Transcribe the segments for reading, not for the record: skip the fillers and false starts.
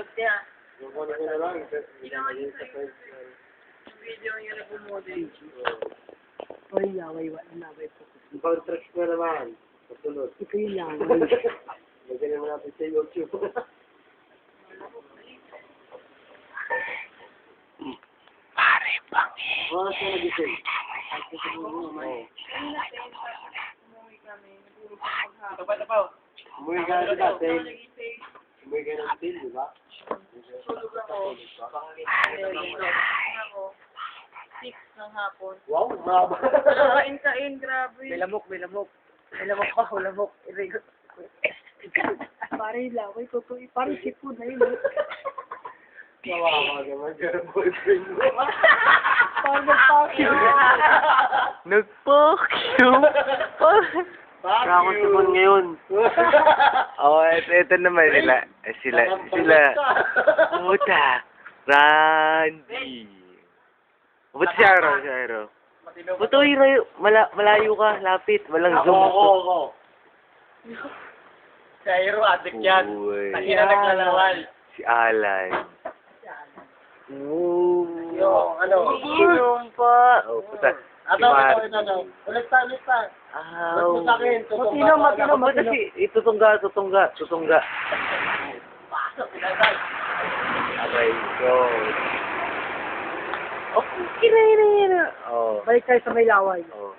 Pinanood niya. Yung ko na lang. Yung video niya na bumodel. Ay, laway, laway po. Yung pang-tracks ko naman. Kasunod. Ito yung laway. Magaling mo natin sa YouTube. Pare, pangit. Oras na nagising. Umuwi kami. Natulog ako maghapon. Umuwi ka na ba? Umuwi ka na din, di ba? Tulog ako. Ako. 6 ng hapon. Wow, maba. Kain-kain, grabe. May lamok. May lamok pa, lamok. Pare yung laway, totoo. Parang sipon na yun. Kawawa naman yung boyfriend mo. Parang nagpakyo. Nagpakyo. Kako sipon ngayon. Oh, ito naman sila. Puta. Randy. Ba't si Aro? Ba't malayo ka, lapit, walang zoom. Ako. Si Airo, adik yan. Uy. Takina naglalawal. Si Alan. Yung ano? Yung pa. Oh, puta. Si Mar. Ulit pa. Ba't mo sa akin? Matino. Ba't kasi tutungga. Pasok, pinagay. Okay, go. Oh, kina. Oh. Balik tayo sa may laway. Oh.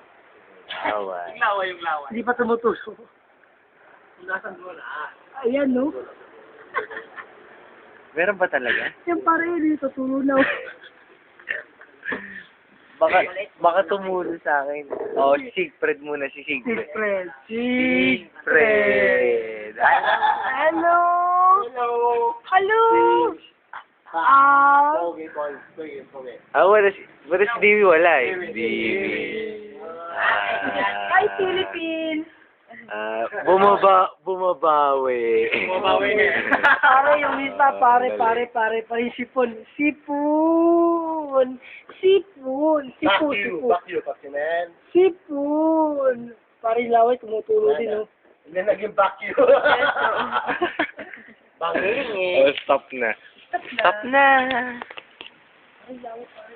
Away. Yung laway. Hindi pa tumutusok. Nasaan mo na? Ayan, no? Meron ba talaga? Yan pare, dito tulunaw. Baka tumulo sa akin. Oh, Sigfred muna, si Sigfred. Sigfred. Sigfred. Hello! Hello! Wala si Davey, wala eh. Davey. Hi, Philippines! Bumabawi. Bumabawi nga. Pare, yung isa, pare, sipon. Back you, man. Sipon! Pare, laway, tumutulo din, no? Hindi naging back you. Banging eh. Oh, stop na. Stop na. Ay, laway, pare.